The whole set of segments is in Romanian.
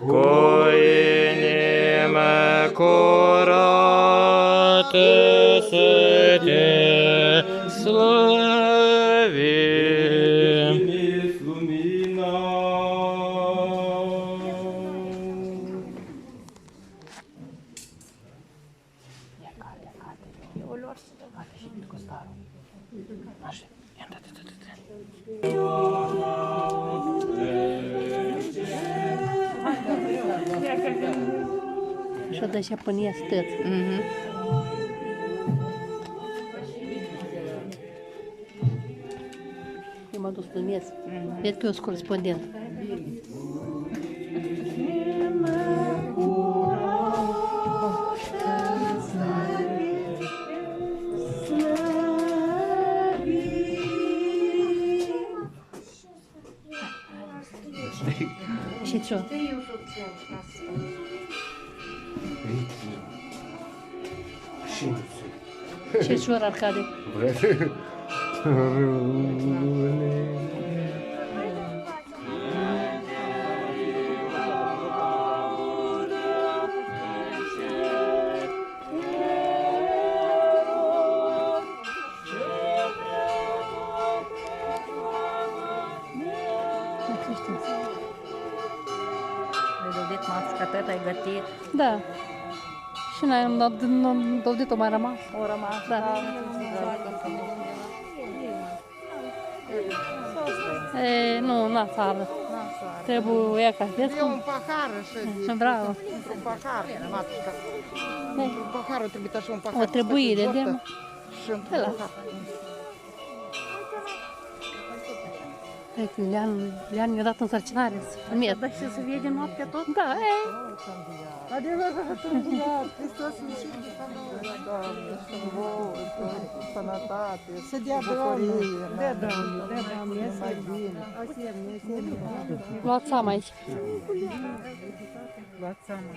cu inimă curată să te slăvim. Lumina. Що десь Японія стид. Eu mă duc în mes. Cred că eu sunt corespondent. Și ce? Și ce ori Arcade? Ai masca, tot ai gătit. Da. Și noi am dovdit-o mai rămas. O rămas, Da. E, nu, na țară. Trebuie ca vezi E cum... un pahar și... Bravo. Un pahar, matca. Într-un pahar o trebuie așa un pahar. O trebuire, de... Și într-un pahar. Uite, Lean mi-a dat însărcinare. Mie. Da, și să vede noaptea tot? Da, e. Adevărat, Hristos Iisus, Doamne, și vouă, sănătate, să dea bucurie, dea Doamne, mai bine. Luați seama aici. Luați seama.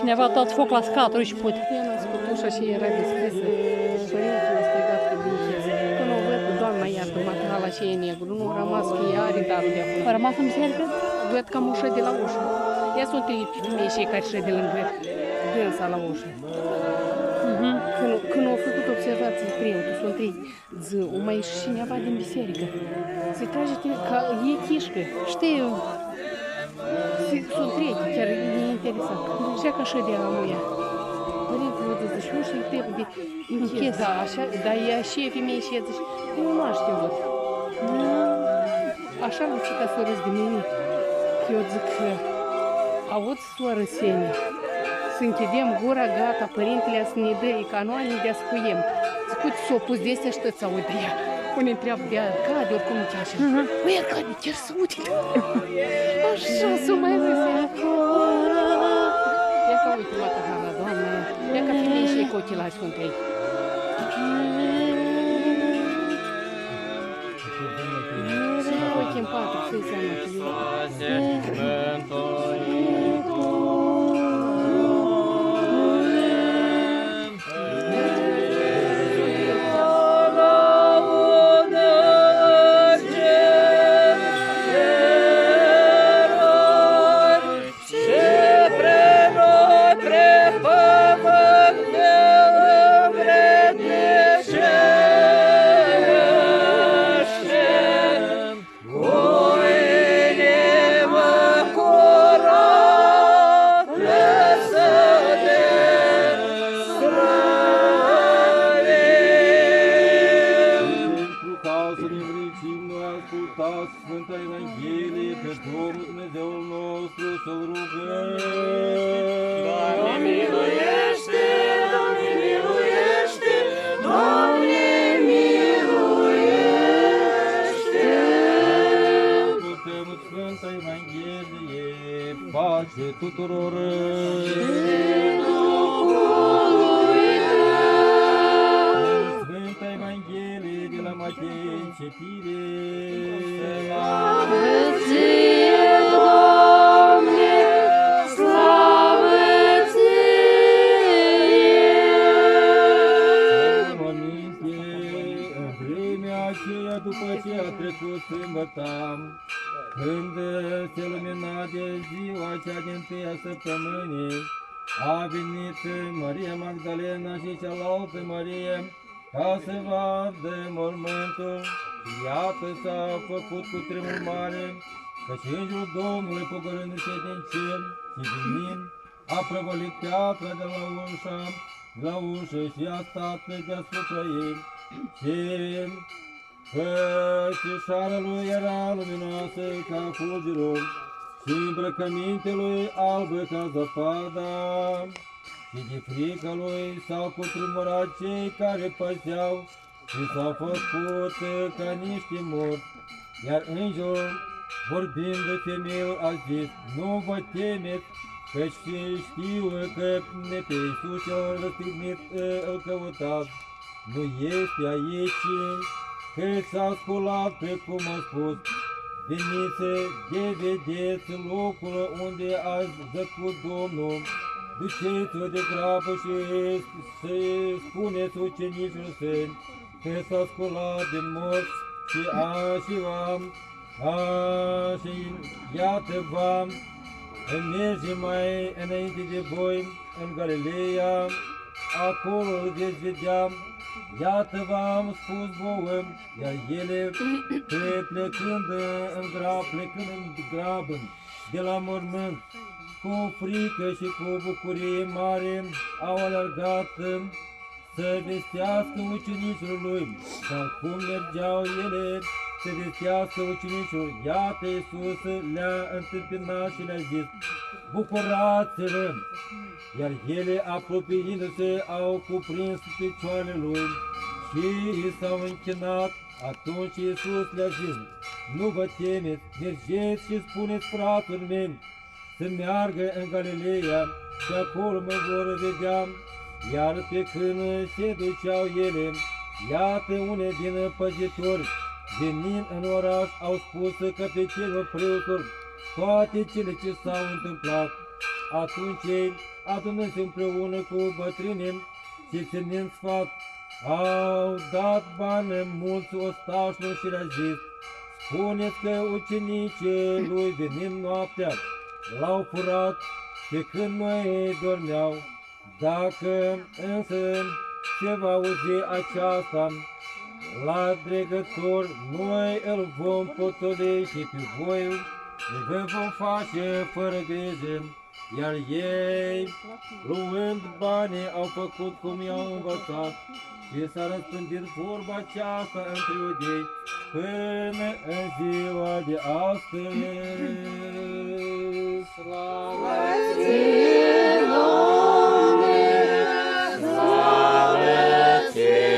cineva dat foc la scaturi și pute. I-a născut ușa și era deschisă. Părintele a strigat cu dinchis. Când o văd, Doamna iartă, matala și e negru. Nu a rămas că ea are darul de acolo. A rămas în biserică? Văd că am ușă de la ușă. Ea sunt femei și care și de lângă dânsa la ușă. Când au făcut observații preotul, sunt trei zi, o mai ieși cineva din biserică. Se trage că e chișcă. Știu. Sunt trei, chiar e interesant. Așa că așa de amuia. Părintele zice, și ușa e trebuie de închis. Da, așa, dar ea și e femeie și ea zice, eu nu aș știu. Așa nu știu ca să râs de mine. Că eu zic că auzi, soară Sene, să închidem gura, gata, părintele să ne dă canoane de ascuiem. Zic, uite, s-o pus de astea și tot să audă ea. Pune întreabă de Arcade, oricum nu așa. Băi, Arcade, chiar să uite. Așa, s-o mai zis ea. Ia ca uite, Matahana, Doamne, ia ca femeie și cu ochelași sunt ei. Și mă uite în patru, să-i seama că eu. Sfânta Evanghelie, pe Domnul Dumnezeul nostru să-L rugăm. Doamne miluiește, Doamne miluiește, Doamne miluiește. Putem Sfânta Evanghelie, pace tuturor. Sfânta Evanghelie de la Matei, citire. Slavă ție, Doamne, slavă ție! Aminte, în vremea aceea, după ce a trecut sâmbăta, când se lumina de ziua cea din-întâia săptămânii, a venit Maria Magdalena și cealaltă Marie ca să vadă mormântul. Iată s-a făcut cu tremur mare, căci Îngerul Domnului, pogorându-se din cer și venind, a prăvălit piatra de la ușă și a stat deasupra ei. Și fățișarea lui era luminoasă ca fulgerul și îmbrăcămintele lui albă ca zăpada. Și de frica lui s-au cutremurat cei care păzeau și s-au făcut ca niște morți. Iar îngerul, vorbind de femeilor, a zis, nu vă temeți, căci știu că pe Iisus cel răstignit îl căutați. Nu este aici, că s-a sculat precum a spus. Veniți de vedeți locul unde a zăcut Domnul. Duceți-vă de grabă și să spuneți ucenicilor săi că s-a sculat din morți și și iată v-am, merge mai înainte de voi în Galileea, acolo îl veți vedea. Iată v-am spus vouă, iar ele plecând în grabă de la mormânt, cu frică și cu bucurie mare au alergat să vestească ucenicilor lui. Dar cum mergeau ele să vestească ucenicilor, iată Iisus le-a întâmpinat și le-a zis, bucurați-vă! Iar ele, apropiindu-se, au cuprins picioarele lui și i s-au închinat. Atunci Iisus le-a zis, nu vă temeți, mergeți și spuneți fraților mei să meargă în Galileea și acolo mă vor vedea. Iar pe când se duceau ele, iată unele din păzitori, venind în oraș, au spus căpetenilor preoților toate cele ce s-au întâmplat. Atunci ei, adunându-se împreună cu bătrânii și ținând sfat, au dat bani mulți ostașilor și le-a zis, spuneți că ucenicii lui venind noaptea l-au furat pe când noi dormeau. Dacă însă se va auzi aceasta la dregător, noi îl vom potoli și pe voi le vom face fără grijă. Iar ei, luând banii, au făcut cum i-au învățat și s-a răspândit vorba aceasta între iudei până în ziua de astăzi. Slavă ție, Doamne! Slavă ție!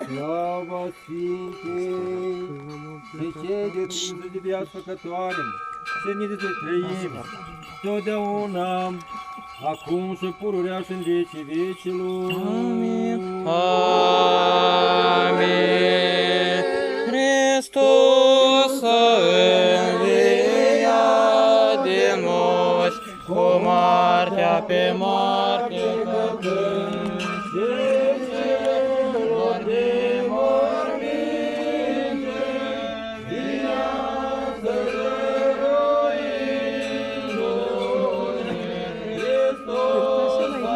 Slava Sfintei! Și cei de Dumnezeu de viață făcătoare, să ne trăim totdeauna, acum și pururea și în vecii vecilor. Amin. Amin. Hristos a înviat din morți, cu moartea pe moarte căpând, și celor de morminte viață dăruindu-ne. Hristos a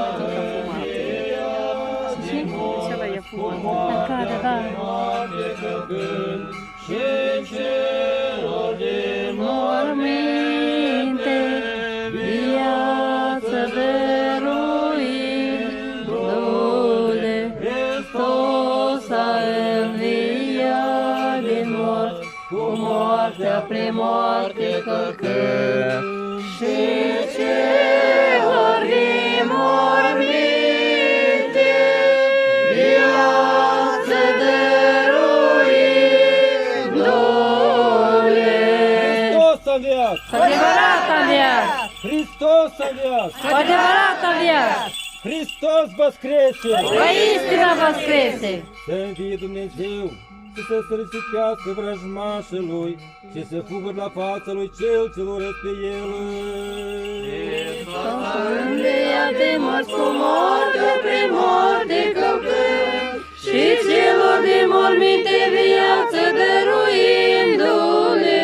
înviat din morți, cu moartea pe moarte căpând, și celor de morminte viață dăruindu-le. Hristos a înviat din morți, cu moartea pre moarte călcând, și celor din morminte viață dăruindu-le. Hristos a înviat! Cu adevărat a înviat! Hristos a înviat! Cu adevărat a înviat! Hristos văscrese! Cu istina voascrese! Să învie Dumnezeu și să se răsipească vrăjmașul lui și să fugă la fața lui cel ce l-a pe el. Hristos a înviat de morți, cu moarte pre moarte călcând, și celor din morminte viață dăruindu-le.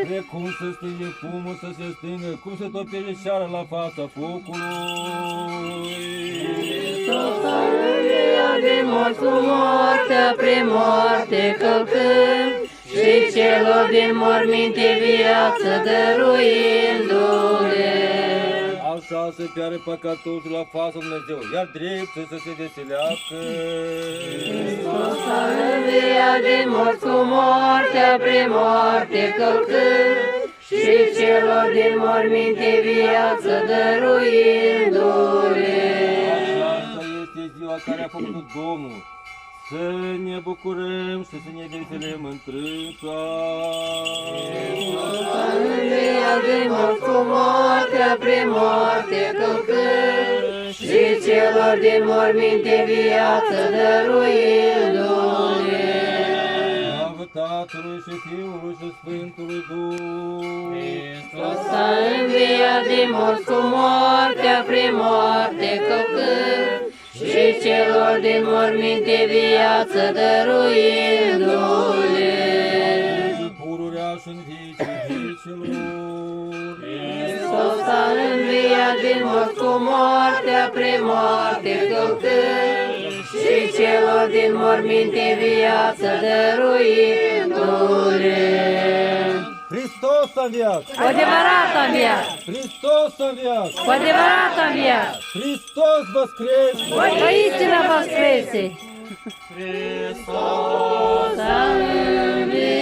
Precum să stinge fumul să se stingă, cum se topește ceara la fața focului. Hristos a înviat de morți, cu moartea pre moarte călcând, și celor din morminte viață dăruindu-le. Așa să piară păcătosul la fața lui Dumnezeu, iar dreptul să se veselească. Hristos a înviat din morți, cu moartea pre moarte călcând, și celor din morminte viață dăruindu-le. Aceasta este ziua care a făcut Domnul, să ne bucurăm și să ne veselem întrânsa. Hristos a înviat din morți, cu moartea pre moarte călcând, și celor din morminte viață dăruindu-le. Slavă Tatălui și Fiului și Sfântului Duh. Hristos a înviat din morți, cu moartea pre moarte călcând, și celor din morminte viață dăruindu-le. Și pururea și în vecii vecilor. Hristos a înviat din morți, cu moartea pre moarte călcând, și celor din morminte viață dăruindu-le. Hristos a înviat! Cu adevărat a înviat! Hristos a înviat! Cu adevărat a înviat! Hristos văscrese! Cu istina voascrese! Hristos S-a înviat